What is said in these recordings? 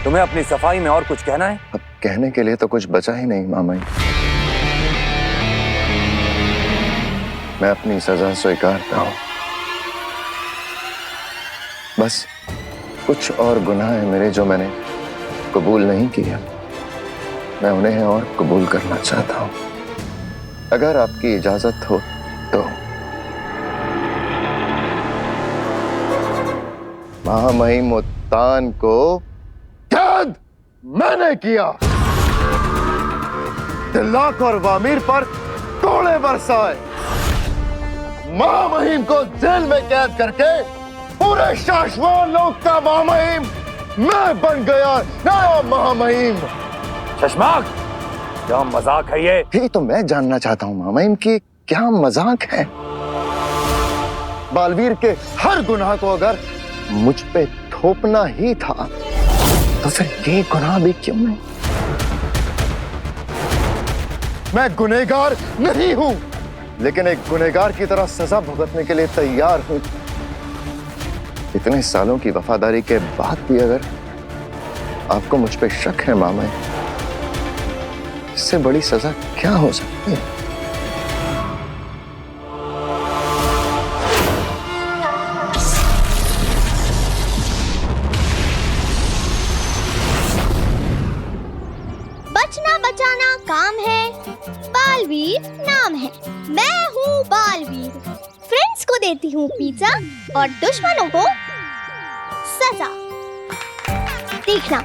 तुम्हें अपनी सफाई में और कुछ कहना है? अब कहने के लिए तो कुछ बचा ही नहीं मामाई। मैं अपनी सजा स्वीकारता हूं। बस कुछ और गुनाह है मेरे जो मैंने कबूल नहीं किया, मैं उन्हें और कबूल करना चाहता हूं। अगर आपकी इजाजत हो तो। महामहिम मुत्तान को कैद मैंने किया। तिल्लाक और वामीर पर कोड़े बरसाए। महामहिम को जेल में कैद करके पूरे शाश्वान लोक का महामहिम मैं बन गया नया महामहिम। शशमाक, क्या मजाक है ये? यही तो मैं जानना चाहता हूं महामहिम कि क्या मजाक है। बालवीर के हर गुनाह को अगर मुझ पे थोपना ही था तो फिर ये गुनाह भी क्यों नहीं? मैं गुनहगार नहीं हूं, लेकिन एक गुनहगार की तरह सजा भुगतने के लिए तैयार हूं। इतने सालों की वफादारी के बाद भी अगर आपको मुझ पे शक है मामा, इससे बड़ी सजा क्या हो सकती है? बचना बचाना काम है, बालवीर नाम है। मैं हूँ बालवीर, फ्रेंड्स को देती हूँ पिज्जा और दुश्मनों को सजा। देखना,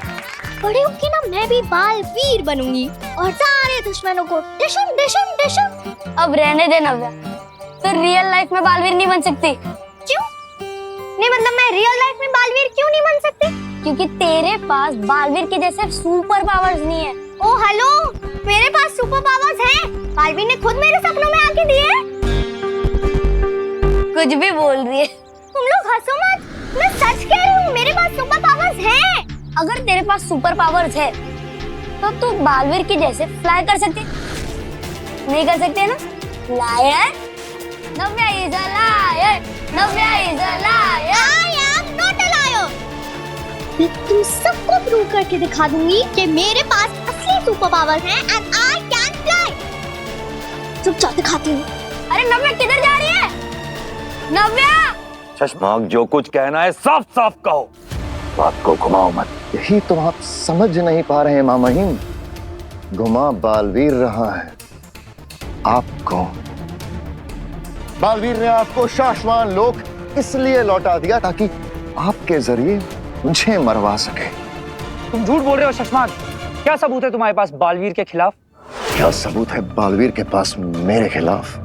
बड़े होके ना मैं भी बालवीर बनूंगी और सारे दुश्मनों को डिशुम डिशुम डिशुम। अब रहने दे नव्या, तो रियल लाइफ में बालवीर नहीं बन सकती। क्यों? नहीं मतलब मैं रियल लाइफ में बालवीर क्यों नहीं बन सकती? क्योंकि तेरे पास बालवीर के जैसे सुपर पावर्स नहीं है। ओ हेलो, मेरे पास सुपर पावर्स हैं। बालवीर ने खुद मेरे सपनों में आके दिए। कुछ भी बोल रही है। तुम लोग हंसो मत, मैं सच कह रही हूँ, मेरे पास सुपर पावर्स हैं। अगर तेरे पास सुपर पावर्स है तो तू बालवीर के जैसे फ्लाई कर सकती, नहीं कर सकते ना? Liar, Navya is a liar, Navya is a liar. I am not a liar। मैं तुम सबको प्रूव करके दिखा दूंगी कि मेरे पास असली सुपर पावर्स हैं and I can fly। चुपचाप दिखाती हूँ। अरे नव्या किधर जा रही है? नव्या! शशमाक, जो कुछ कहना है साफ साफ कहो, बात को घुमाओ मत। यही तो आप समझ नहीं पा रहे हैं मामाहिम। घुमा बालवीर रहा है आपको। बालवीर ने आपको शाश्वान लोक इसलिए लौटा दिया ताकि आपके जरिए मुझे मरवा सके। तुम झूठ बोल रहे हो शशमाक। क्या सबूत है तुम्हारे पास बालवीर के खिलाफ? क्या सबूत है बालवीर के पास मेरे खिलाफ?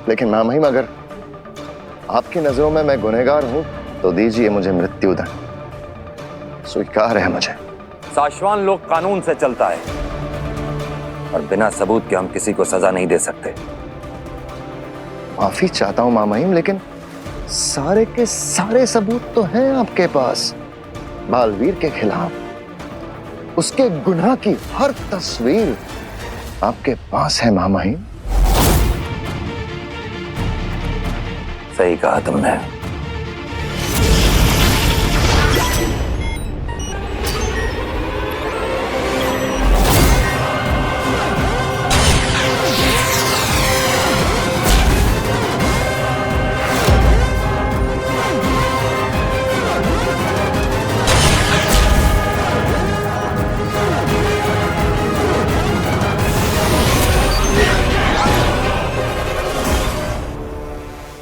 लेकिन मामाहिम, अगर आपकी नजरों में मैं गुनहगार हूं तो दीजिए मुझे मृत्युदंड। स्वीकार है मुझे। शाश्वान लोक कानून से चलता है और बिना सबूत के हम किसी को सजा नहीं दे सकते। माफी चाहता हूं मामाहिम, लेकिन सारे के सारे सबूत तो हैं आपके पास बालवीर के खिलाफ। उसके गुनाह की हर तस्वीर आपके पास है मामाहिम। सही कहा तुमने।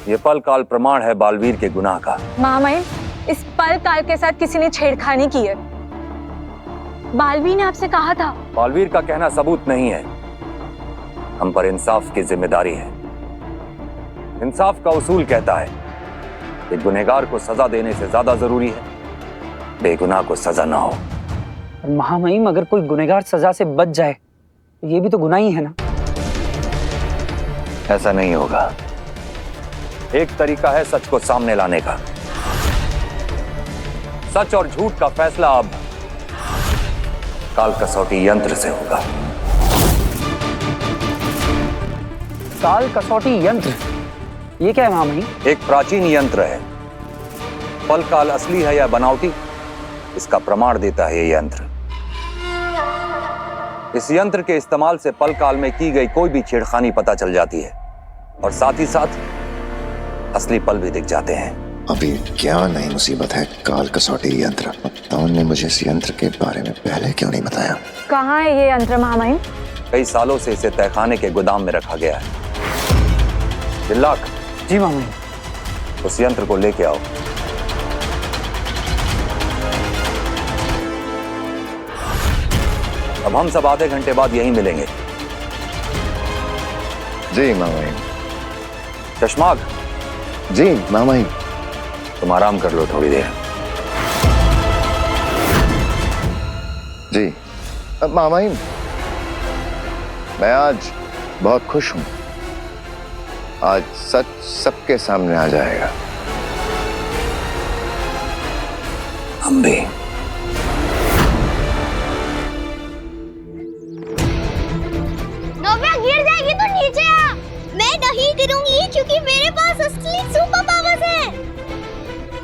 ये पल काल प्रमाण है बालवीर के गुनाह का। महामहिम, इस पल काल के साथ किसी ने छेड़खानी की है। बालवीर ने आपसे कहा था। बालवीर का कहना सबूत नहीं है, हम पर इंसाफ की जिम्मेदारी है। इंसाफ का उसूल कहता है कि गुनहगार को सजा देने से ज्यादा जरूरी है बेगुनाह को सजा ना हो। महामहिम, अगर कोई गुनहगार सजा से बच जाए तो ये भी तो गुनाह ही है ना? ऐसा नहीं होगा। एक तरीका है सच को सामने लाने का। सच और झूठ का फैसला अब काल कसौटी यंत्र से होगा। काल कसौटी यंत्र? ये क्या है महामहिम? एक प्राचीन यंत्र है। पल काल असली है या बनावटी इसका प्रमाण देता है ये यंत्र। इस यंत्र के इस्तेमाल से पल काल में की गई कोई भी छेड़खानी पता चल जाती है और साथ ही साथ असली पल भी दिख जाते हैं। अभी क्या नई मुसीबत है? काल कसौटी यंत्र। तौन ने मुझे इस यंत्र के बारे में पहले क्यों नहीं बताया? कहाँ है ये यंत्र महामहिम? कई सालों से इसे तहखाने के गोदाम में रखा गया है। जिल्लाक, जी मामा। उस यंत्र को लेके आओ। अब हम सब आधे घंटे बाद यहीं मिलेंगे। जी मामा। चश्माग। जी मामा। तुम आराम कर लो थोड़ी देर। जी मामा, मैं आज बहुत खुश हूं। आज सच सबके सामने आ जाएगा। हम भी। नव्या गिर जाएगी तो नीचे आ। मैं नहीं गिरूंगी क्योंकि मेरे पास असली सुपर पावर्स हैं।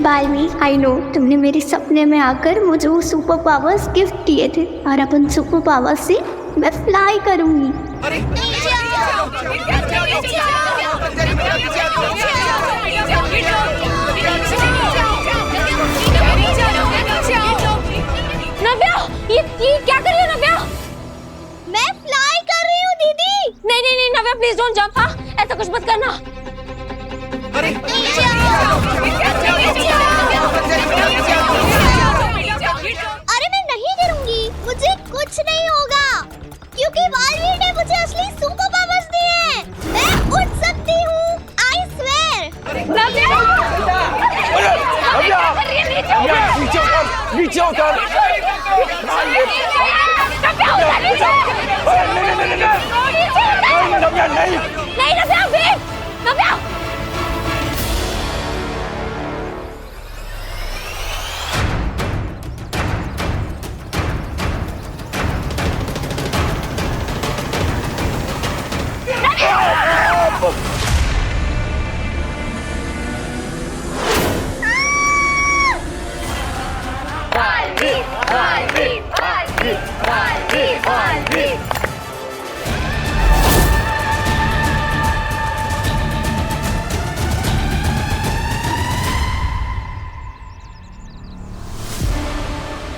बालवी, आई नो तुमने मेरे सपने में आकर मुझे वो सुपर पावर्स गिफ्ट दिए थे और अब उन सुपर पावर्स से मैं फ्लाई करूंगी। नव्या, ये क्या कर रही हो नव्या? मैं फ्लाई कर रही हूँ दीदी। नहीं नहीं नहीं नव्या, प्लीज डोंट जंप। हाँ, ऐसा कुछ मत करना। अरे मैं नहीं गिरूंगी, मुझे कुछ नहीं होगा क्योंकि बालवीर ने मुझे असली सुपर पावर्स दिए हैं। मैं उठ सकती हूँ, आई स्वेयर। नव्या! नीचे उतर। नहीं नव्या, वेट! नव्या!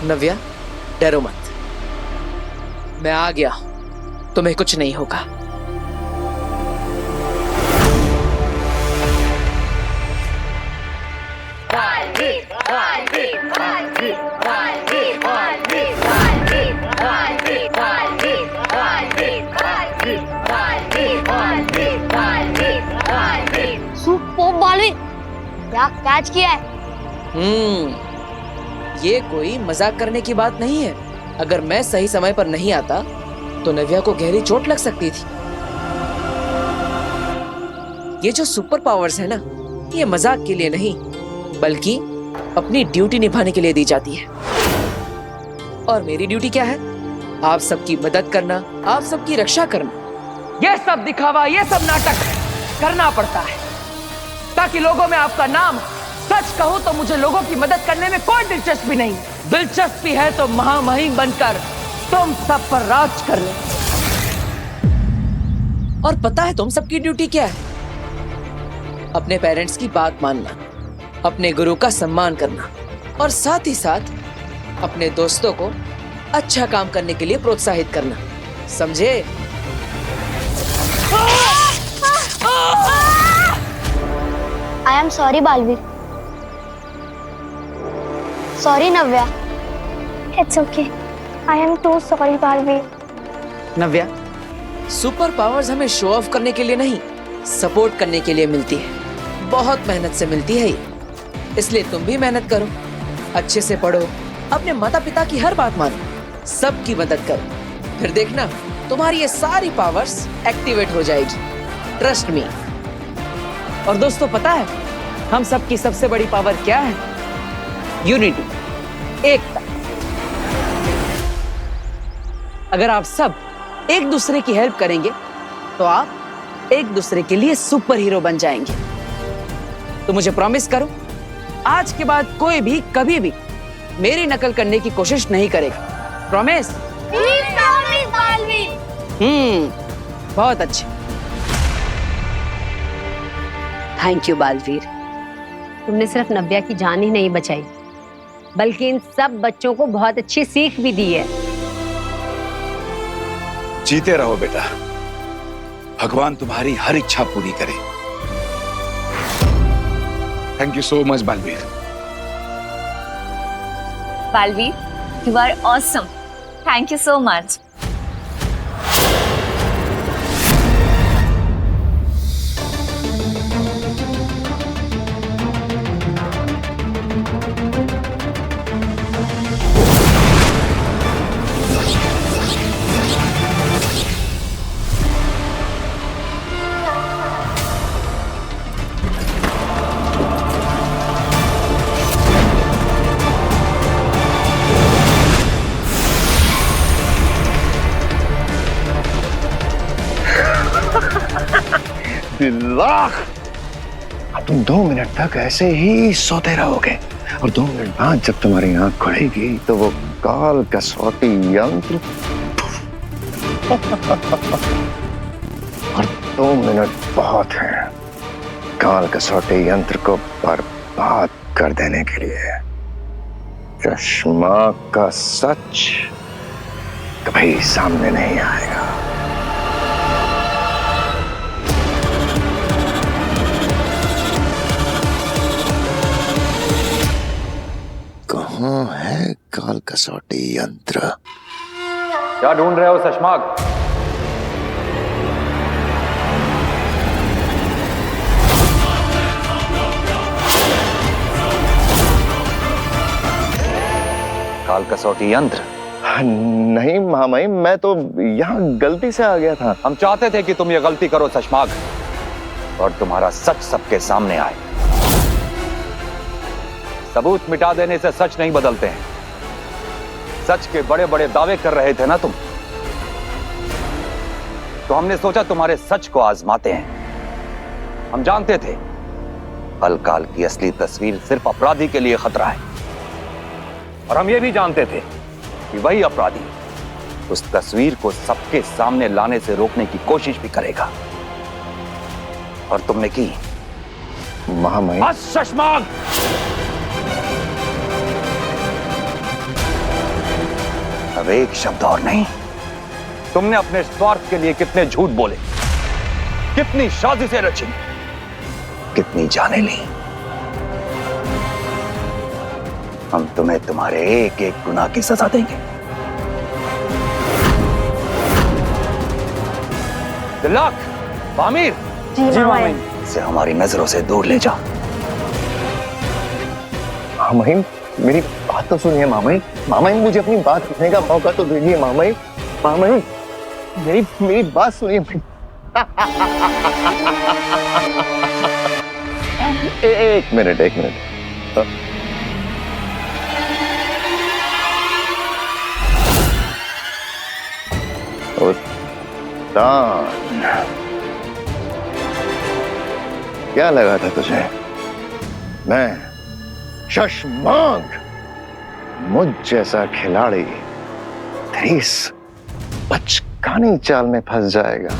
नव्या, डरो मत। मैं आ गया, तुम्हें कुछ नहीं होगा। सुपर बालवी, क्या कैच किया है? ये कोई मजाक करने की बात नहीं है। अगर मैं सही समय पर नहीं आता तो नव्या को गहरी चोट लग सकती थी। ये जो सुपर पावर्स है ना, ये मजाक के लिए नहीं बल्कि अपनी ड्यूटी निभाने के लिए दी जाती है। और मेरी ड्यूटी क्या है? आप सबकी मदद करना, आप सबकी रक्षा करना। ये सब दिखावा, ये सब नाटक करना पड़ता है ताकि लोगों में आपका नाम। सच कहूं तो मुझे लोगों की मदद करने में कोई दिलचस्पी नहीं। दिलचस्पी है तो महामहिम बनकर तुम सब पर राज कर ले। और पता है तुम सबकी ड्यूटी क्या है? अपने पेरेंट्स की बात मानना, अपने गुरु का सम्मान करना और साथ ही साथ अपने दोस्तों को अच्छा काम करने के लिए प्रोत्साहित करना। समझे? I am sorry Balveer. Sorry Navya. It's okay. I am too sorry Balveer. Navya, super powers हमें शो ऑफ करने के लिए नहीं, सपोर्ट करने के लिए मिलती है। बहुत मेहनत से मिलती है ये। इसलिए तुम भी मेहनत करो, अच्छे से पढ़ो, अपने माता पिता की हर बात मानो, सबकी मदद करो। फिर देखना तुम्हारी ये सारी पावर्स एक्टिवेट हो जाएगी। Trust me. और दोस्तों, पता है हम सबकी सबसे बड़ी पावर क्या है? यूनिटी, एकता। अगर आप सब एक दूसरे की हेल्प करेंगे तो आप एक दूसरे के लिए सुपर हीरो बन जाएंगे। तो मुझे प्रॉमिस करो, आज के बाद कोई भी कभी भी मेरी नकल करने की कोशिश नहीं करेगा। प्रॉमिस? बहुत अच्छे। थैंक यू बालवीर, तुमने सिर्फ नव्या की जान ही नहीं बचाई बल्कि इन सब बच्चों को बहुत अच्छी सीख भी दी है। जीते रहो बेटा, भगवान तुम्हारी हर इच्छा पूरी करे। Thank you so much Baalveer. Balveer, you are awesome. Thank you so much. Lakh तुम 2 मिनट तक ऐसे ही सोते रहोगे और 2 मिनट बाद जब तुम्हारी आंख खुलेगी तो वो काल कसौटी यंत्र और 2 मिनट बहुत है काल कसौटी यंत्र को बर्बाद कर देने के लिए। चश्मा का सच कभी सामने नहीं आएगा। कहाँ है काल कसौटी यंत्र? क्या ढूंढ रहे हो शशमाक? काल कसौटी यंत्र? नहीं मामाई, मैं तो यहाँ गलती से आ गया था। हम चाहते थे कि तुम ये गलती करो शशमाक, और तुम्हारा सच सबके सामने आए। सबूत मिटा देने से सच नहीं बदलते हैं। सच के बड़े बड़े दावे कर रहे थे ना तुम, तो हमने सोचा तुम्हारे सच को आजमाते हैं। हम जानते थे पल काल की असली तस्वीर सिर्फ अपराधी के लिए खतरा है, और हम ये भी जानते थे कि वही अपराधी उस तस्वीर को सबके सामने लाने से रोकने की कोशिश भी करेगा, और तुमने की। मामाई शशमाक, अब एक शब्द और नहीं। तुमने अपने स्वार्थ के लिए कितने झूठ बोले, कितनी साजिशें रची, कितनी जाने ली। हम तुम्हें तुम्हारे एक एक गुनाह की सजा देंगे। दिल्लाक, बामिर, जी मामाई। इसे हमारी नजरों से दूर ले जाओ। मामाई मेरी बात तो सुनिए मामाई। मामाई मुझे अपनी बात कहने का मौका तो दीजिए मामाई। मामाई मेरी बात सुनिए। एक मिनट। क्या लगा था तुझे मैं शशमाक मुझ जैसा खिलाड़ी तेरी इस बचकानी चाल में फंस जाएगा?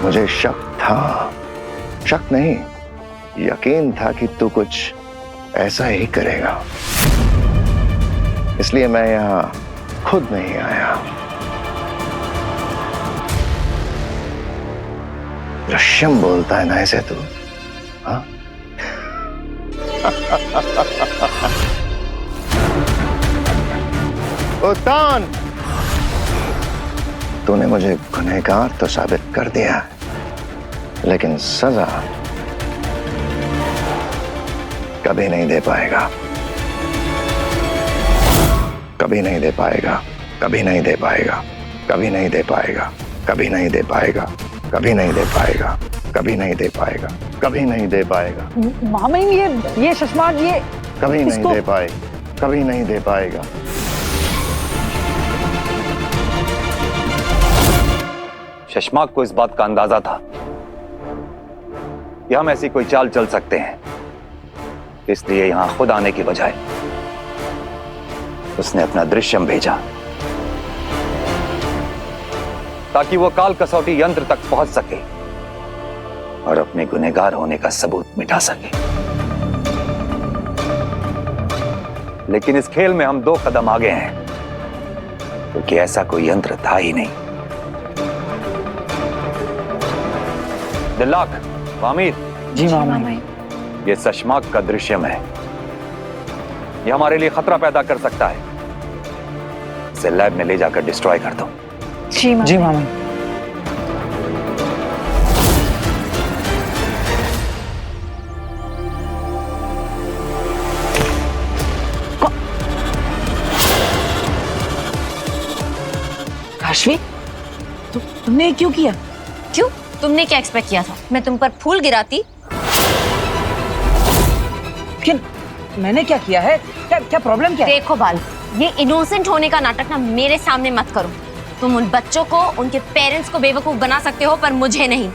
मुझे शक नहीं, यकीन था कि तू कुछ ऐसा ही करेगा, इसलिए मैं यहां खुद नहीं आया। दृश्यम बोलता है ना ऐसे तू? हाँ? उतान, तूने मुझे गुनहगार तो साबित कर दिया, लेकिन सजा कभी नहीं दे पाएगा। कभी नहीं दे पाएगा, कभी नहीं दे पाएगा, कभी नहीं दे पाएगा, कभी नहीं दे पाएगा, कभी नहीं दे पाएगा, कभी नहीं दे पाएगा, कभी नहीं दे पाएगा। मामाई ये शशमाक ये कभी नहीं दे पाएगा, कभी नहीं दे पाएगा। शशमाक को इस बात का अंदाजा था कि हम ऐसी कोई चाल चल सकते हैं इसलिए यहां खुद आने की बजाय उसने अपना दृश्यम भेजा ताकि वो काल कसौटी यंत्र तक पहुंच सके और अपने गुनहगार होने का सबूत मिटा सके। लेकिन इस खेल में हम 2 कदम आगे हैं, क्योंकि ऐसा कोई यंत्र था ही नहीं। दिल्लाक, वामिर, जी मामा। ये सशमाक का दृश्यम है। ये हमारे लिए खतरा पैदा कर सकता है। इसे लैब में ले जाकर डिस्ट्रॉय कर दो। जी मामा। काशवी, तुमने क्यों किया? क्यों? तुमने क्या एक्सपेक्ट किया था? मैं तुम पर फूल गिराती? लेकिन मैंने क्या किया है? क्या प्रॉब्लम क्या है? देखो बाल, ये इनोसेंट होने का नाटक ना मेरे सामने मत करो। तुम उन बच्चों को, उनके पेरेंट्स को बेवकूफ बना सकते हो, पर मुझे नहीं।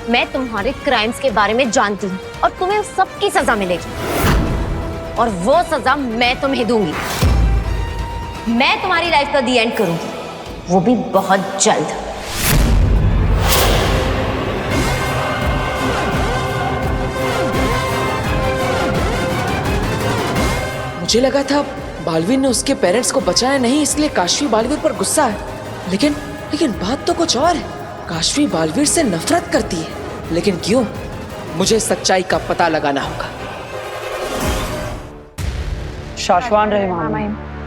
मैं तुम्हारे क्राइम्स के बारे में जानती हूँ और तुम्हें सबकी सजा मिलेगी, और वो सजा मैं तुम्हें दूंगी। मैं तुम्हारी लाइफ का दी एंड करूंगी, वो भी बहुत जल्द। मुझे लगा था बालवीर ने उसके पेरेंट्स को बचाया नहीं, इसलिए काशवी बालवीर पर गुस्सा है। लेकिन बात तो कुछ और है। काशवी बालवीर से नफरत करती है। लेकिन क्यों? मुझे सच्चाई का पता लगाना होगा। शाश्वान रहे मामा।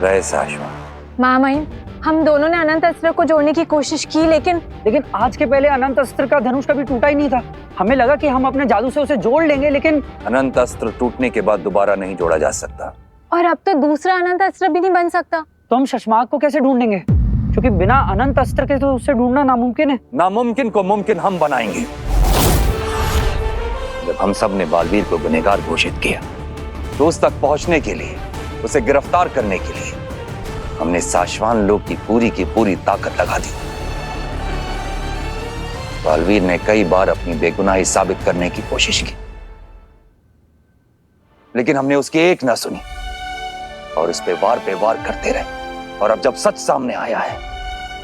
रहे शाश्वान। मामाइन, हम दोनों ने अनंत अस्त्र को जोड़ने की कोशिश की, लेकिन आज के पहले अनंत अस्त्र का धनुष कभी टूटा ही नहीं था। हमें लगा कि हम अपने जादू से उसे जोड़ लेंगे, लेकिन अनंत अस्त्र टूटने के बाद दोबारा नहीं जोड़ा जा सकता। और अब तो दूसरा अनंत अस्त्र भी नहीं बन सकता। तो हम शशमाक को कैसे ढूंढेंगे? क्योंकि बिना अनंत अस्त्र के तो उसे ढूंढना नामुमकिन है। नामुमकिन को मुमकिन हम बनाएंगे। जब हम सब ने बालवीर को गुनहगार घोषित किया, तो उस तक पहुंचने के लिए, उसे गिरफ्तार करने के लिए हमने शाश्वान लोग की पूरी ताकत लगा दी। बालवीर ने कई बार अपनी बेगुनाही साबित करने की कोशिश की, लेकिन हमने उसकी एक ना सुनी और उस पे वार करते रहे। और अब जब सच सामने आया है,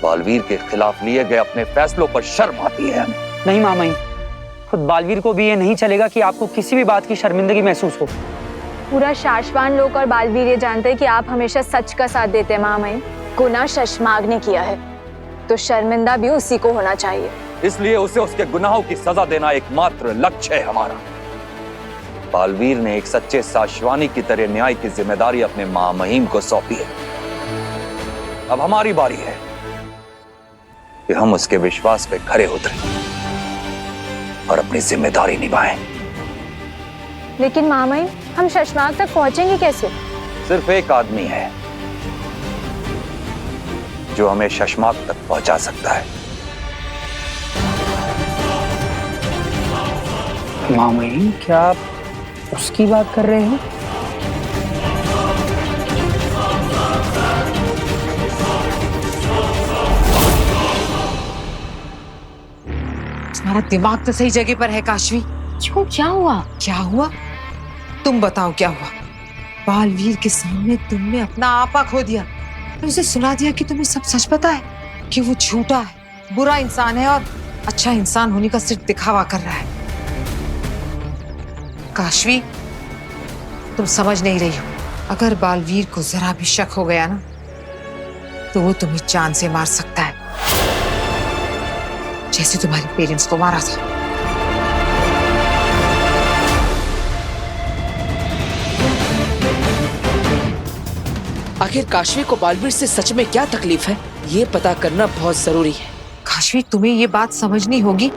बालवीर के खिलाफ लिए गए अपने फैसलों पर शर्म आती है हमें। नहीं मामा, खुद बालवीर को भी ये नहीं चलेगा कि आपको किसी भी बात की शर्मिंदगी महसूस हो। पूरा शाश्वान लोग और बालवीर ये जानते हैं कि आप हमेशा सच का साथ देते हैं मामाइन। गुनाह शशमाग ने किया है, तो शर्मिंदा भी उसी को होना चाहिए। इसलिए उसे उसके गुनाहों की सजा देना एकमात्र लक्ष्य है हमारा। बालवीर ने एक सच्चे शाश्वानी की तरह न्याय की जिम्मेदारी अपने महामहिम को सौंपी है। अब हमारी बारी है कि हम उसके विश्वास पे खरे उतरें और अपनी जिम्मेदारी निभाएं। लेकिन मामाइन, हम शशमाग तक पहुंचेंगे कैसे? सिर्फ एक आदमी है जो हमें शशमाग तक पहुंचा सकता है। मामा, क्या आप उसकी बात कर रहे हैं? तुम्हारा दिमाग तो सही जगह पर है काशवी। क्यों? क्या हुआ? क्या हुआ? तुम बताओ क्या हुआ? बालवीर के सामने तुमने अपना आपा खो दिया, तो उसे सुना दिया कि तुम्हें सब सच पता है, कि वो झूठा है, बुरा इंसान है और अच्छा इंसान होने का सिर्फ दिखावा कर रहा है। काशवी, तुम समझ नहीं रही हो। अगर बालवीर को जरा भी शक हो गया ना, तो वो तुम्हें जान से मार सकता है, जैसे तुम्हारे पेरेंट्स को मारा था। आखिर काशवी को बालवीर से सच में क्या तकलीफ है, ये पता करना बहुत जरूरी है। काशवी, तुम्हें ये बात समझनी होगी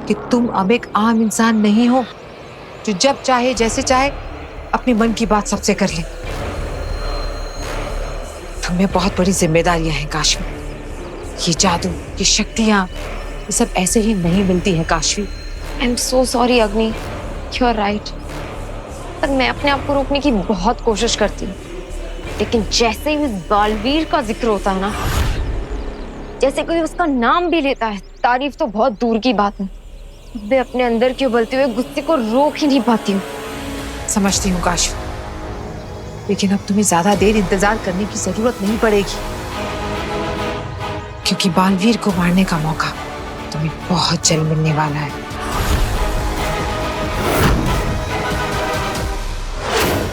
कि तुम अब एक आम इंसान नहीं हो, जो जब चाहे जैसे चाहे अपने मन की बात सबसे कर ले। तुम्हें बहुत बड़ी जिम्मेदारियां हैं काशवी। ये जादू, ये शक्तियां, ये सब ऐसे ही नहीं मिलती हैं Kashvi. I am so sorry अग्नि, यू आर राइट। पर मैं अपने आप को रोकने की बहुत कोशिश करती हूँ, लेकिन जैसे ही उस बालवीर का जिक्र होता है ना, जैसे कोई उसका नाम भी लेता है, तारीफ तो बहुत दूर की बात है, मैं अपने अंदर के उबलते हुए गुस्से को रोक ही नहीं पाती हूँ। समझती हूँ काशवी, लेकिन अब तुम्हें ज्यादा देर इंतजार करने की जरूरत नहीं पड़ेगी, क्योंकि बालवीर को मारने का मौका तुम्हें बहुत जल्द मिलने वाला है।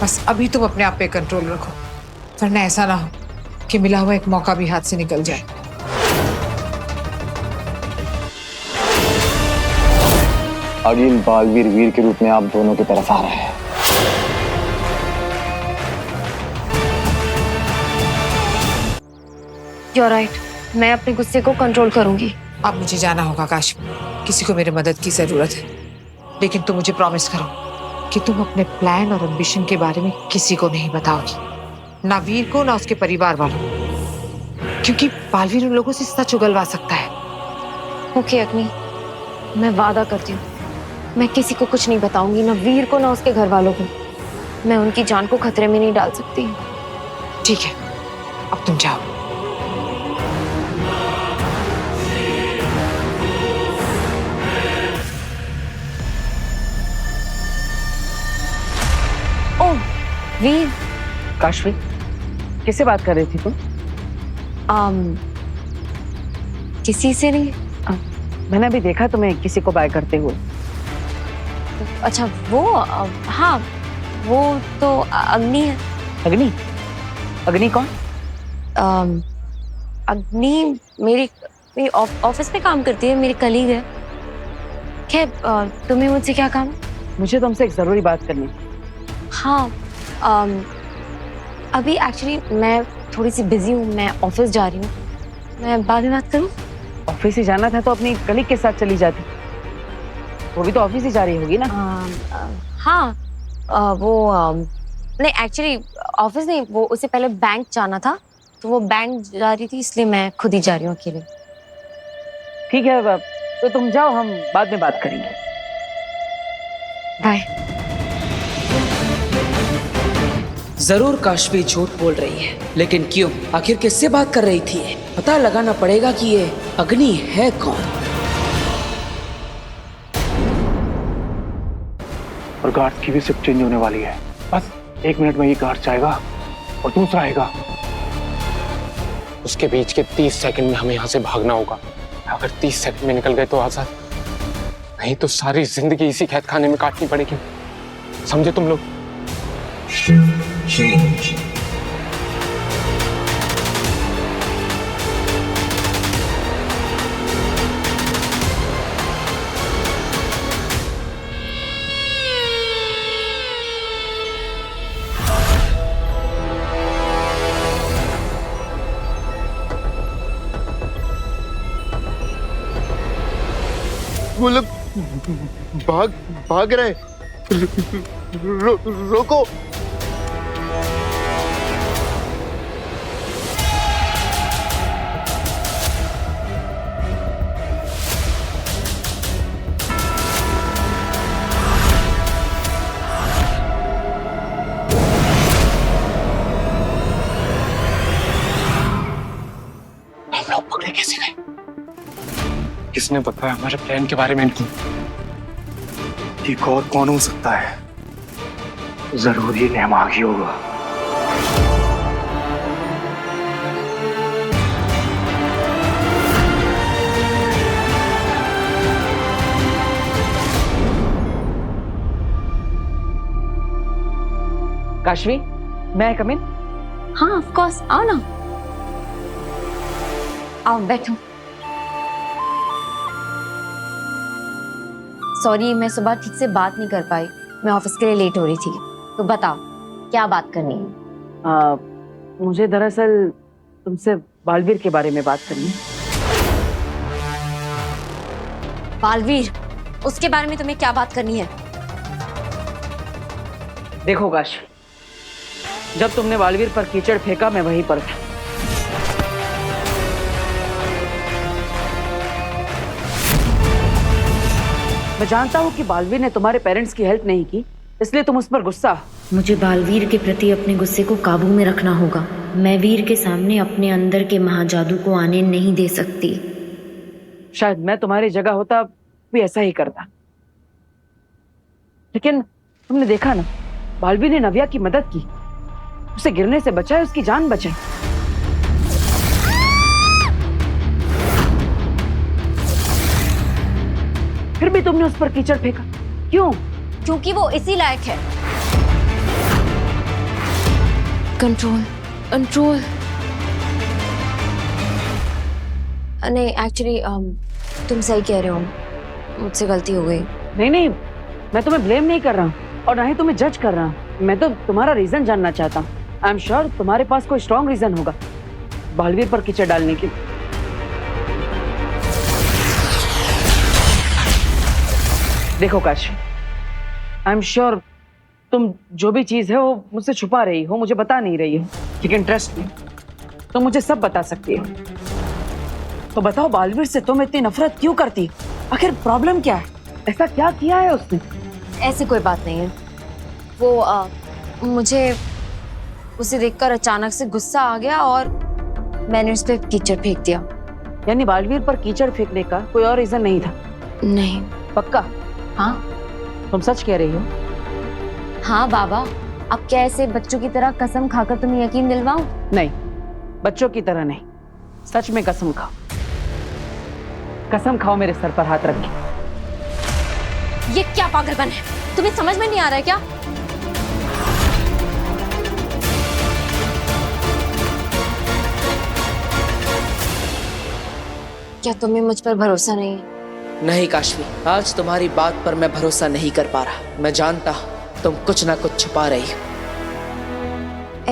बस अभी तुम अपने आप पे कंट्रोल रखो, वरना ऐसा ना हो कि मिला हुआ एक मौका भी हाथ से निकल जाए। अगिल बालवीर वीर के रूप में आप दोनों की तरफ आ रहा है। You're right. मैं अपने गुस्से को कंट्रोल करूंगी। अब मुझे जाना होगा काशवी, किसी को मेरी मदद की जरूरत है, लेकिन तुम मुझे प्रॉमिस करो कि तुम अपने प्लान और एम्बिशन के बारे में किसी को नहीं बताओगी, ना वीर को ना उसके परिवार वालों, क्योंकि बालवीर उन लोगों से सच उगलवा सकता है। ओके अग्नि, मैं वादा करती हूँ, मैं किसी को कुछ नहीं बताऊंगी, ना वीर को ना उसके घर वालों को। मैं उनकी जान को खतरे में नहीं डाल सकती। ठीक है, अब तुम जाओ। ओ वीर। काशवी, किससे बात कर रही थी तुम? किसी से नहीं। मैंने अभी देखा तुम्हें किसी को बाय करते हुए। अच्छा वो हाँ, वो तो अग्नि है। अग्नि? अग्नि कौन? अग्नि मेरी ऑफिस में काम करती है, मेरी कलीग है। खैर तुम्हें मुझसे क्या काम? मुझे तुमसे एक जरूरी बात करनी है। हाँ, अभी एक्चुअली मैं थोड़ी सी बिजी हूँ, मैं ऑफिस जा रही हूँ, मैं बाद में बात करूँ? ऑफिस ही जाना था तो अपनी कलीग के साथ चली जाती। वो भी तो ऑफिस ही जा रही होगी ना? हाँ, वो नहीं एक्चुअली ऑफिस नहीं, वो उससे पहले बैंक जाना था, तो वो बैंक जा रही थी, इसलिए मैं खुद ही जा रही हूँ अकेले। ठीक है, तो तुम जाओ, हम बाद में बात करेंगे। बाय। जरूर काशवी झूठ बोल रही है, लेकिन क्यों? आखिर किससे बात कर रही थी? पता लगाना पड़ेगा कि ये अग्नि है कौन। और गार्ड की भी शिफ्ट चेंज होने वाली है। बस 1 मिनट में ये गार्ड जाएगा और दूसरा आएगा। उसके बीच के 30 सेकंड में हमें यहाँ से भागना होगा। अगर 30 सेकंड में निकल गए तो आजाद, नहीं तो सारी जिंदगी इसी कैद खाने में काटनी पड़ेगी। समझे तुम लोग? वो लोग भाग रहे। रोको। हम लोग पकड़े कैसे गए? किसने बताया हमारे प्लान के बारे में इनको? एक और कौन हो सकता है? जरूर ही नेमागी होगा। काशवी, मैं कम इन? हाँ ऑफ कोर्स, आओ ना, आओ बैठो। सॉरी, मैं सुबह ठीक से बात नहीं कर पाई, मैं ऑफिस के लिए लेट हो रही थी। तो बताओ क्या बात करनी है? मुझे दरअसल तुमसे बालवीर के बारे में बात करनी है। बालवीर? उसके बारे में तुम्हें क्या बात करनी है? देखो काशवी, जब तुमने बालवीर पर कीचड़ फेंका मैं वहीं पर था। मैं जानता हूँ कि बालवीर ने तुम्हारे पेरेंट्स की हेल्प नहीं की, इसलिए तुम उस पर गुस्सा। मुझे बालवीर के प्रति अपने गुस्से को काबू में रखना होगा। मैं वीर के सामने अपने अंदर के महाजादू को आने नहीं दे सकती। शायद मैं तुम्हारी जगह होता भी ऐसा ही करता, लेकिन तुमने देखा ना, बालवीर ने नव्या की मदद की, उसे गिरने से बचाए, उसकी जान बचाई। फिर भी तुमने उस पर कीचड़ फेंका, क्यों? क्योंकि वो इसी लायक है। Control control. नहीं, एक्चुअली तुम सही कह रहे हो, मुझसे गलती हो गई। नहीं नहीं, मैं तुम्हें ब्लेम नहीं कर रहा हूँ और ना ही तुम्हें जज कर रहा हूँ। मैं तो तुम्हारा रीजन जानना चाहता हूँ। आई एम श्योर तुम्हारे पास कोई स्ट्रॉन्ग रीजन होगा बालवीर पर कीचड़ डालने की। देखो काशी, आई एम श्योर तुम जो भी चीज है वो मुझसे छुपा रही हो, मुझे बता नहीं रही हो, लेकिन ट्रस्ट मी, तुम मुझे सब बता सकती हो। तो बताओ, बालवीर से तुम इतनी नफरत क्यों करती हो? आखिर प्रॉब्लम क्या है? ऐसा क्या किया है उसने? ऐसी कोई बात नहीं है। वो मुझे उसे देखकर अचानक से गुस्सा आ गया और मैंने उस पर कीचड़ फेंक दिया। यानी बालवीर पर कीचड़ फेंकने का कोई और रीजन नहीं था? नहीं। पक्का? हाँ। तुम सच कह रही हो? हाँ बाबा, अब क्या ऐसे बच्चों की तरह कसम खाकर तुम्हें यकीन दिलवाऊं? नहीं, बच्चों की तरह नहीं, सच में कसम खाओ। कसम खाओ मेरे सर पर हाथ रख के। ये क्या पागलपन है? तुम्हें समझ में नहीं आ रहा है क्या? क्या तुम्हें मुझ पर भरोसा नहीं है? नहीं काशवी, आज तुम्हारी बात पर मैं भरोसा नहीं कर पा रहा। मैं जानता तुम कुछ ना कुछ छुपा रही हो।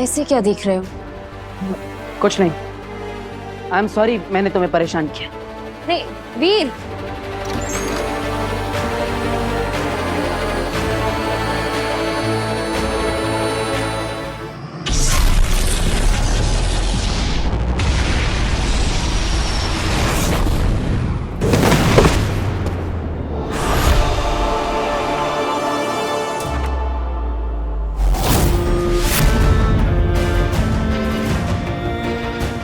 ऐसे क्या देख रहे हो? कुछ नहीं। आई एम सॉरी, मैंने तुम्हें परेशान किया। नहीं वीर,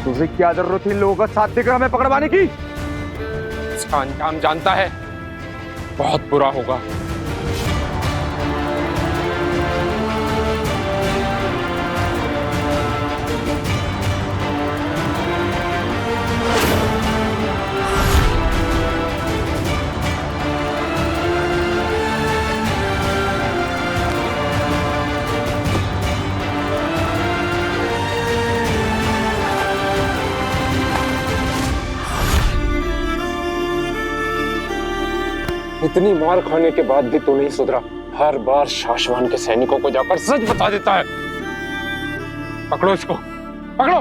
तुझे क्या जरूरत थी इन लोगों का साथ देकर हमें पकड़वाने की? इसका अंजाम जानता है, बहुत बुरा होगा। इतनी मार खाने के बाद भी तू नहीं सुधरा। हर बार शाश्वान के सैनिकों को जाकर सच बता देता है। पकड़ो इसको, पकड़ो।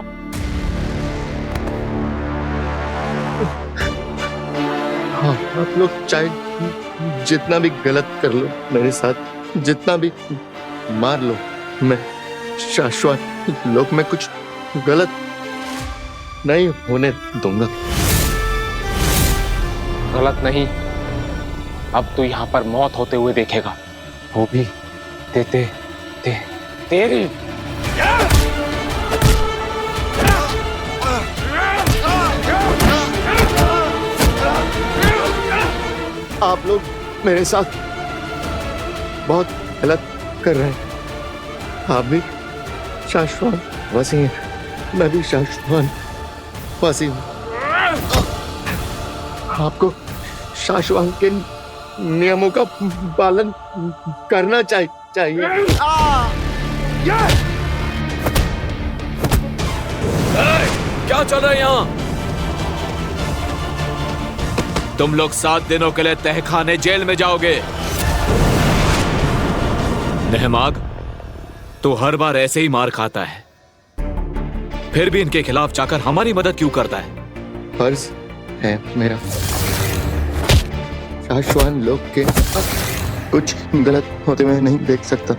हाँ, आप लोग चाहे जितना भी गलत कर लो मेरे साथ, जितना भी मार लो, मैं शाश्वत लोग में कुछ गलत नहीं होने दूंगा। गलत नहीं, अब तू यहाँ पर मौत होते हुए देखेगा, वो भी तेरी। आप लोग मेरे साथ बहुत गलत कर रहे हैं। आप भी शाश्वान वासी हैं, मैं भी शाश्वान वासी हूँ। आपको शाश्वान के नियमों का पालन करना चाहिए। क्या चल रहा है यहाँ? तुम लोग 7 दिनों के लिए तहखाने जेल में जाओगे। नहमाग, तू हर बार ऐसे ही मार खाता है, फिर भी इनके खिलाफ जाकर हमारी मदद क्यों करता है? फर्ज है मेरा, शाश्वान लोग के कुछ गलत होते हुए नहीं देख सकता।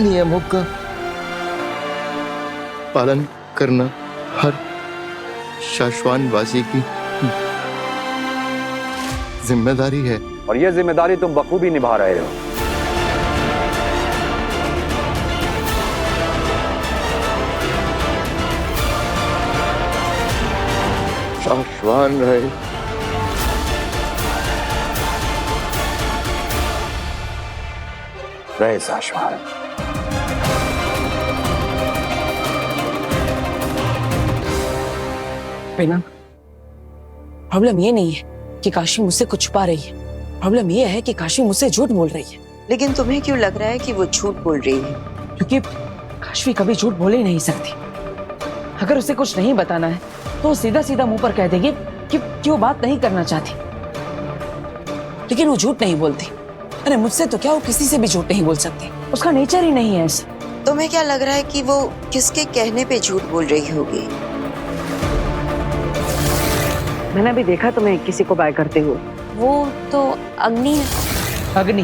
नियमों का पालन करना हर शाश्वान वासी की जिम्मेदारी है। और यह जिम्मेदारी तुम बखूबी निभा रहे हो। शाश्वान रहे। रहे साशवान। बेना, प्रॉब्लम ये नहीं है कि काशी मुझसे कुछ छुपा रही है, प्रॉब्लम ये है कि काशी मुझसे झूठ बोल रही है। लेकिन तुम्हें क्यों लग रहा है कि वो झूठ बोल रही है? क्योंकि काशी कभी झूठ बोल ही नहीं सकती। अगर उसे कुछ नहीं बताना है तो वो सीधा सीधा मुंह पर कह देगी कि वो बात नहीं करना चाहती। लेकिन वो झूठ नहीं बोलती। अरे मुझसे तो क्या, वो किसी से भी झूठ नहीं बोल सकती, उसका नेचर ही नहीं है ऐसा। तुम्हें क्या लग रहा है कि वो किसके कहने पे झूठ बोल रही होगी? मैंने अभी देखा तुम्हें किसी को बाय करते हुए। वो तो अग्नि है। अग्नि?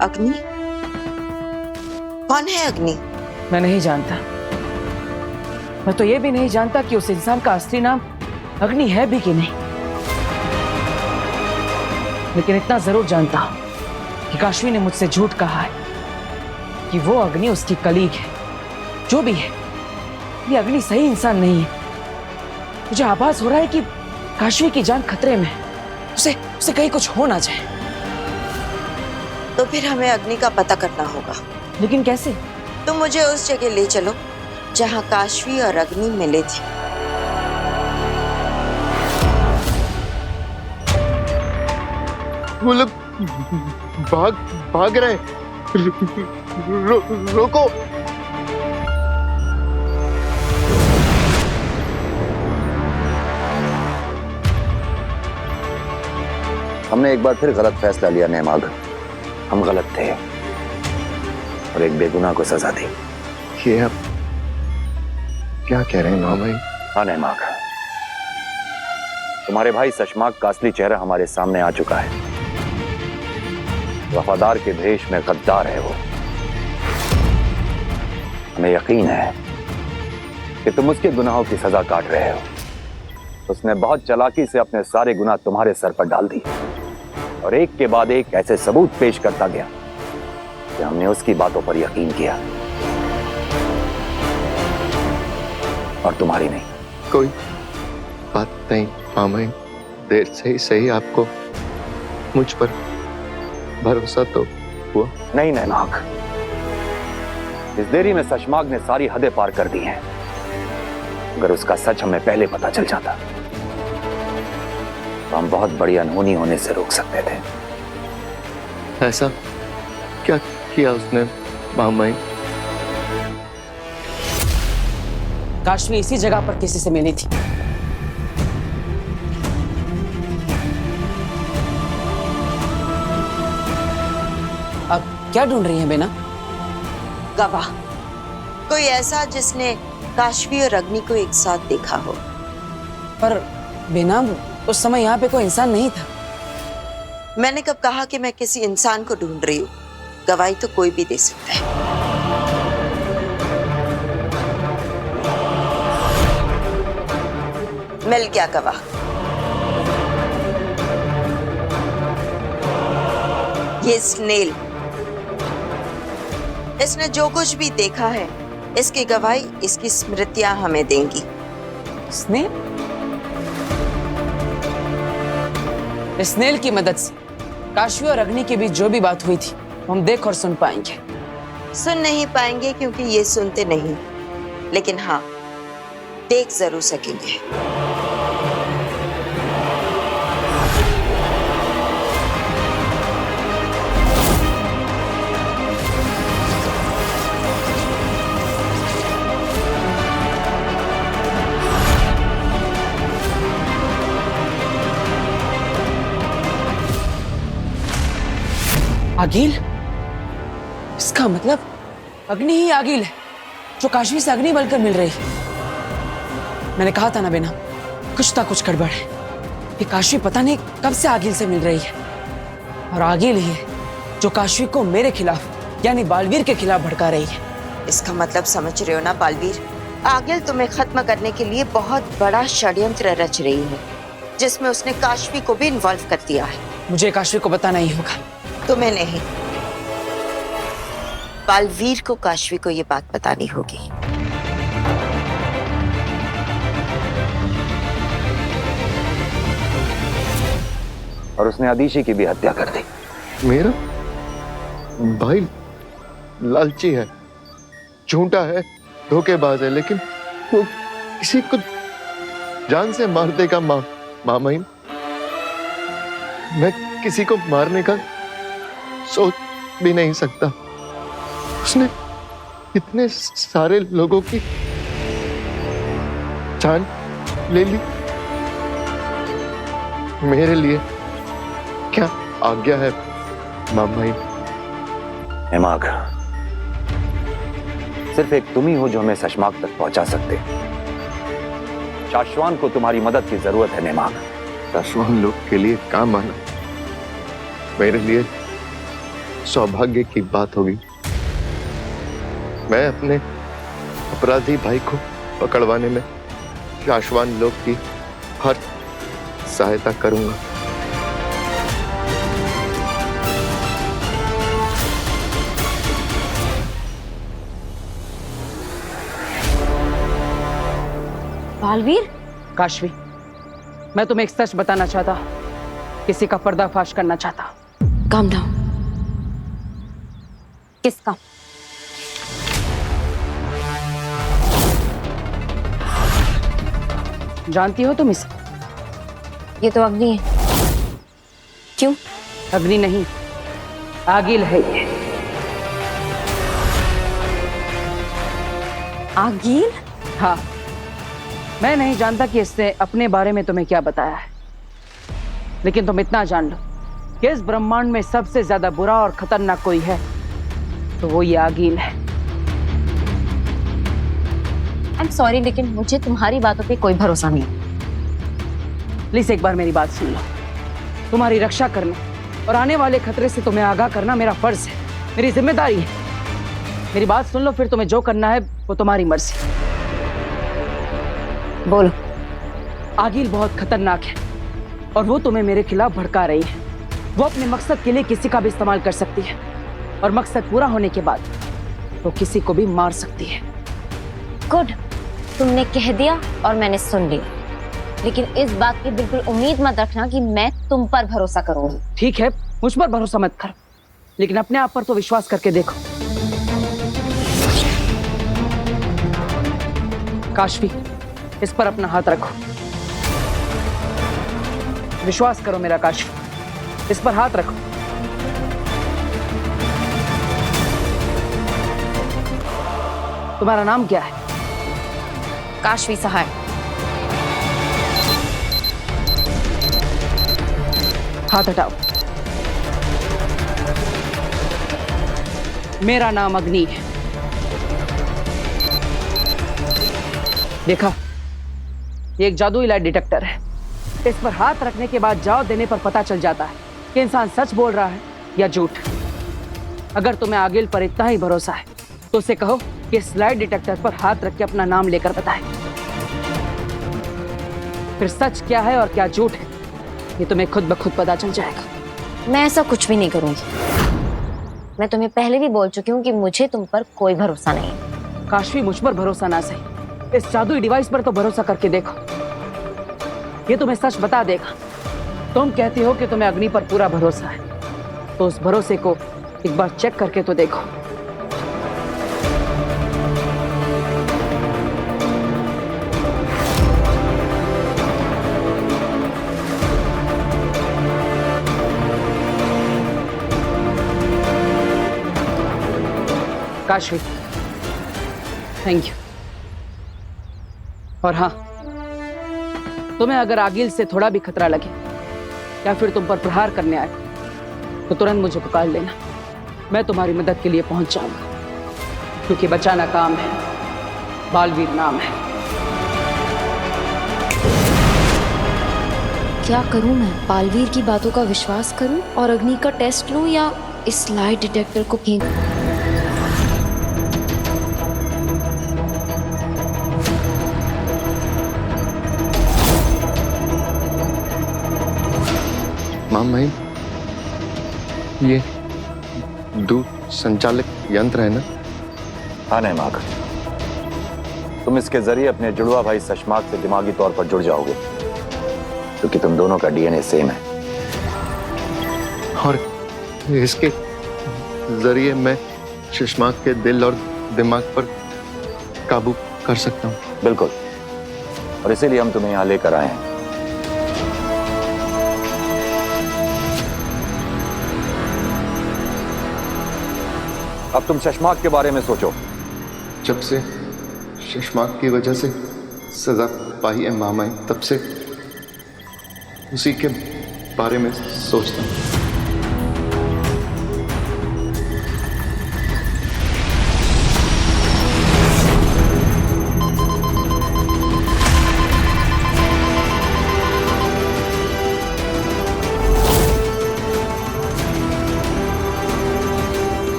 अग्नि? कौन है अग्नि? मैं नहीं जानता। मैं तो ये भी नहीं जानता कि उस इंसान का असली नाम अग्नि है भी कि नहीं। लेकिन इतना जरूर जानता हूं कि काशवी ने मुझसे झूठ कहा है कि वो अग्नि उसकी कलीग है। जो भी है, ये अग्नि सही इंसान नहीं है। मुझे आभास हो रहा है कि काशवी की जान खतरे में है। उसे कहीं कुछ हो ना जाए। तो फिर हमें अग्नि का पता करना होगा। लेकिन कैसे? तुम मुझे उस जगह ले चलो जहां काशवी और अग्नि मिले थे। वो लोग भाग रहे। रोको। हमने एक बार फिर गलत फैसला लिया नेमाग। हम गलत थे और एक बेगुनाह को सजा दी। ये आप क्या कह रहे हैं मामा? हाँ नेमाग, तुम्हारे भाई सशमाक का असली चेहरा हमारे सामने आ चुका है। वफादार के भेष में गद्दार है वो। हमें यकीन है कि तुम उसके गुनाहों की सजा काट रहे हो। उसने बहुत चालाकी से अपने सारे गुनाह तुम्हारे सर पर डाल दिए और एक के बाद एक ऐसे सबूत पेश करता गया कि हमने उसकी बातों पर यकीन किया और तुम्हारी नहीं। कोई बात नहीं मामा, देर से ही सही आपको मुझ पर भरोसा तो हुआ। नहीं नेमाग, इस देरी में सशमाग ने सारी हदें पार कर दी हैं। अगर उसका सच हमें पहले पता चल जाता तो हम बहुत बड़ी अनहोनी होने से रोक सकते थे। ऐसा क्या किया उसने मामा? काशवी इसी जगह पर किसी से मिली थी। अब क्या ढूंढ रही हैं बेना? गवाह, कोई ऐसा जिसने काशवी और अग्नि को एक साथ देखा हो। पर बेना, उस समय यहाँ पे कोई इंसान नहीं था। मैंने कब कहा कि मैं किसी इंसान को ढूंढ रही हूँ? गवाही तो कोई भी दे सकता है। मिल गया गवाह। ये स्नेल, इसने जो कुछ भी देखा है इसकी गवाही इसकी स्मृतियां हमें देंगी। स्नेल? स्नेल की मदद से काशवी और अग्नि के बीच जो भी बात हुई थी हम देख और सुन पाएंगे। सुन नहीं पाएंगे क्योंकि ये सुनते नहीं, लेकिन हाँ देख जरूर सकेंगे। आगिल? इसका मतलब अग्नि ही आगिल है जो काशवी से अग्नि बनकर मिल रही है। मैंने कहा था ना बेना, कुछ ना कुछ गड़बड़ है। ये काशवी पता नहीं कब से आगिल से मिल रही है और आगिल ही है जो काशवी को मेरे खिलाफ यानी बालवीर के खिलाफ भड़का रही है। इसका मतलब समझ रहे हो ना बालवीर? आगिल तुम्हें खत्म करने के लिए बहुत बड़ा षड्यंत्र रच रही है जिसमें उसने काशवी को भी इन्वॉल्व कर दिया है। मुझे काशवी को बताना ही होगा। तुम्हें नहीं, बालवीर को काशवी को ये बात बतानी होगी। और उसने अदीशी की भी हत्या कर दी। मेरा भाई लालची है, झूठा है, धोखेबाज है, लेकिन वो किसी को जान से मार देगा। मामाइन, मैं किसी को मारने का सोच भी नहीं सकता। उसने इतने सारे लोगों की जान ले ली। मेरे लिए क्या आज्ञा है मामाइन? नेमाग, सिर्फ एक तुम ही हो जो हमें शशमाग तक पहुंचा सकते। शाश्वान को तुम्हारी मदद की जरूरत है नेमाग। शाश्वान लोग के लिए काम आना मेरे लिए सौभाग्य की बात होगी। मैं अपने अपराधी भाई को पकड़वाने में शाश्वान लोग की हर सहायता करूंगा। बालवीर, काशवी, मैं तुम्हें एक सच बताना चाहता, किसी का पर्दाफाश करना चाहता। Calm down. किसका? जानती हो तुम इसे? ये तो अग्नि है। क्यों? अग्नि नहीं, आगिल है ये। आगिल? हाँ, मैं नहीं जानता कि इसने अपने बारे में तुम्हें क्या बताया है, लेकिन तुम इतना जान लो कि इस ब्रह्मांड में सबसे ज्यादा बुरा और खतरनाक कोई है तो वो ये आगिल है। आई एम सॉरी, लेकिन मुझे तुम्हारी बातों पे कोई भरोसा नहीं। प्लीज एक बार मेरी बात सुन लो। तुम्हारी रक्षा करना और आने वाले खतरे से तुम्हें आगाह करना मेरा फर्ज है, मेरी जिम्मेदारी है। मेरी बात सुन लो, फिर तुम्हें जो करना है वो तुम्हारी मर्जी। बोलो। आगिल बहुत खतरनाक है और वो तुम्हें मेरे खिलाफ भड़का रही है। वो अपने मकसद के लिए किसी का भी इस्तेमाल कर सकती है और मकसद पूरा होने के बाद वो किसी को भी मार सकती है। गुड, तुमने कह दिया और मैंने सुन लिया, लेकिन इस बात की बिल्कुल उम्मीद मत रखना कि मैं तुम पर भरोसा करूंगी। ठीक है, मुझ पर भरोसा मत करो, लेकिन अपने आप पर तो विश्वास करके देखो। काशवी, इस पर अपना हाथ रखो। विश्वास करो मेरा काशवी, इस पर हाथ रखो। तुम्हारा नाम क्या है? काशवी सहाय। हाथ हटाओ। मेरा नाम अग्नि है। देखा, ये एक जादुई लाइट डिटेक्टर है। इस पर हाथ रखने के बाद जाओ देने पर पता चल जाता है कि इंसान सच बोल रहा है या झूठ। अगर तुम्हें आगिल पर इतना ही भरोसा है तो उसे कहो कि इस लाइट डिटेक्टर पर हाथ रख के अपना नाम लेकर बताए। फिर सच क्या है और क्या झूठ है ये तुम्हें खुद ब खुद पता चल जाएगा। मैं ऐसा कुछ भी नहीं करूंगी। मैं तुम्हें पहले भी बोल चुकी हूँ कि मुझे तुम पर कोई भरोसा नहीं है। काशवी, मुझ पर भरोसा ना सही, इस जादुई डिवाइस पर तो भरोसा करके देखो, ये तुम्हें सच बता देगा। तुम कहती हो कि तुम्हें अग्नि पर पूरा भरोसा है, तो उस भरोसे को एक बार चेक करके तो देखो। Kashvi, thank you. और हाँ, तुम्हें अगर आगिल से थोड़ा भी खतरा लगे या फिर तुम पर प्रहार करने आए तो तुरंत मुझे पुकार लेना। मैं तुम्हारी मदद के लिए पहुंच जाऊंगा, क्योंकि बचाना काम है, बालवीर नाम है। क्या करूं मैं? बालवीर की बातों का विश्वास करूं और अग्नि का टेस्ट लूं या इस लाइट डिटेक्टर को फेंक? मामा, ये दूर संचालक यंत्र है ना? हाँ नेमाग, तुम इसके जरिए अपने जुड़वा भाई शशमाग से दिमागी तौर पर जुड़ जाओगे, क्योंकि तुम दोनों का डीएनए सेम है। और इसके जरिए मैं शशमाक के दिल और दिमाग पर काबू कर सकता हूँ। बिल्कुल, और इसीलिए हम तुम्हें यहाँ लेकर आए हैं। अब तुम शशमाक के बारे में सोचो। जब से शशमाक की वजह से सजा पाई है मामा, तब से उसी के बारे में सोचता हूँ।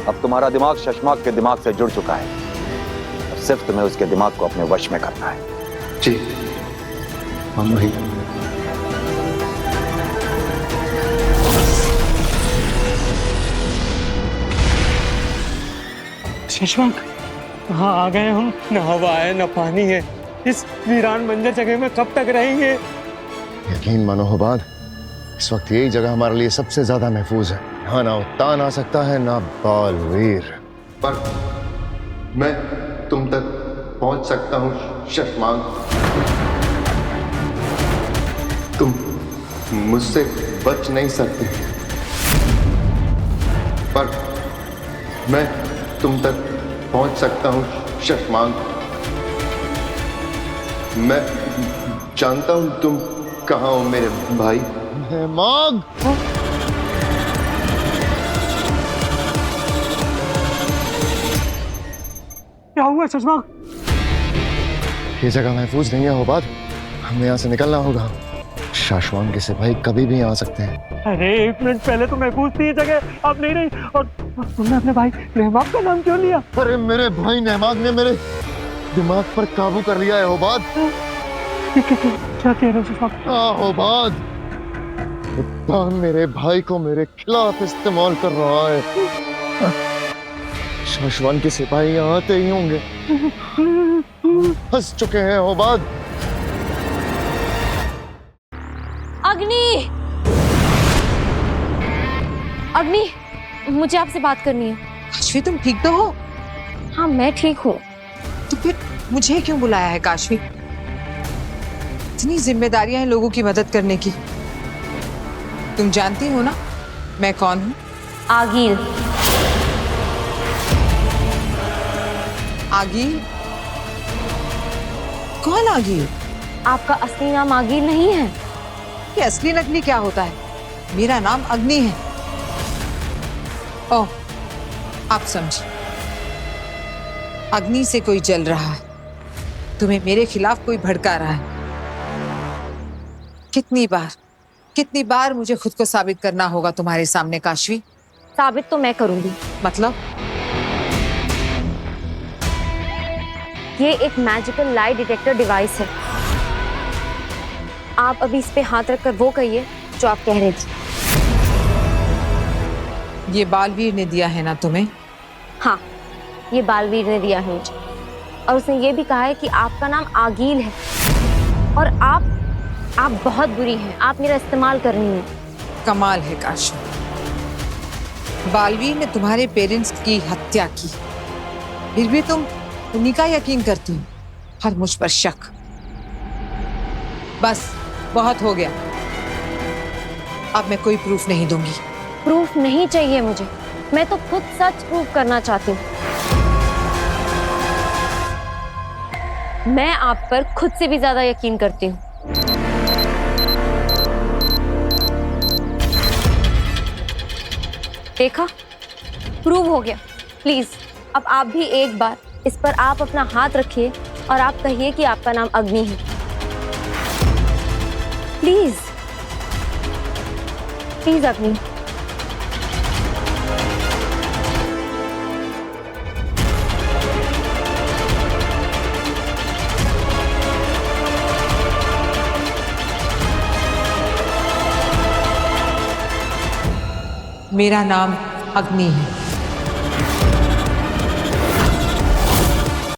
अब तुम्हारा दिमाग शशमाक के दिमाग से जुड़ चुका है, अब सिर्फ तुम्हें उसके दिमाग को अपने वश में करना है। जी मामा ही। शशमाक, कहाँ आ गए हम? न हवा है न पानी है, इस वीरान बंजर जगह में कब तक रहेंगे? यकीन मानो हुबाद, इस वक्त यही जगह हमारे लिए सबसे ज्यादा महफूज है। यहाँ ना उत्तान आ सकता है ना बालवीर, पर मैं तुम तक पहुंच सकता हूँ शशमाक। तुम मुझसे बच नहीं सकते, पर मैं तुम तक पहुंच सकता हूँ शशमाक। मैं जानता हूँ तुम कहाँ हो मेरे भाई। माग क्या हुआ शशमाक? ये जगह महफूज नहीं है हुबाद, हमें यहाँ से निकलना होगा। शाशवान के सिपाही कभी भी आ सकते हैं। अरे एक मिनट पहले तो महफूज थी ये जगह, अब नहीं रही। और तुमने अपने भाई नेहमाग का नाम क्यों लिया? अरे मेरे भाई नेहमाग ने मेरे दिमाग पर काबू कर लिया है हुबाद। क्या कह रहे हो शशमाक? हाँ हुबाद, उत्तान मेरे भाई को मेरे खिलाफ इस्तेमाल कर रहा है। शाशवान के सिपाही यहाँ आते ही होंगे, फंस चुके हैं हुबाद। अग्नि, अग्नि, मुझे आपसे बात करनी है। काशवी, तुम ठीक तो हो? हाँ, मैं ठीक हूँ। तो फिर मुझे क्यों बुलाया है काशवी? इतनी जिम्मेदारियां हैं लोगों की मदद करने की। तुम जानती हो ना मैं कौन हूँ? आगिल। आगिल? कौन आगिल? आपका असली नाम आगिल नहीं है। ये असली नकली क्या होता है? मेरा नाम अग्नि है। ओह, आप समझे, अग्नि से कोई जल रहा है, तुम्हें मेरे खिलाफ कोई भड़का रहा है। कितनी बार मुझे खुद को साबित करना होगा तुम्हारे सामने काशवी? साबित तो मैं करूंगी। मतलब? ये एक मैजिकल लाई डिटेक्टर डिवाइस है। आप अभी इस पे हाथ रखकर वो कहिए जो आप कह रहे थे। ये बालवीर ने दिया है ना तुम्हें? हाँ, ये बालवीर ने दिया है मुझे, और उसने ये भी कहा है कि आपका नाम आगिल है और आप बहुत बुरी हैं, आप मेरा इस्तेमाल कर रही हैं। कमाल है काशवी, बालवीर ने तुम्हारे पेरेंट्स की हत्या की, फिर भी तुम उन्हीं का यकीन करती हो और मुझ पर शक। बस बहुत हो गया, अब मैं कोई प्रूफ नहीं दूंगी। प्रूफ नहीं चाहिए मुझे, मैं तो खुद सच प्रूव करना चाहती हूँ। मैं आप पर खुद से भी ज्यादा यकीन करती हूँ। देखा, प्रूव हो गया। प्लीज अब आप भी एक बार इस पर आप अपना हाथ रखिए और आप कहिए कि आपका नाम अग्नि है। प्लीज प्लीज अग्नि। मेरा नाम अग्नि है।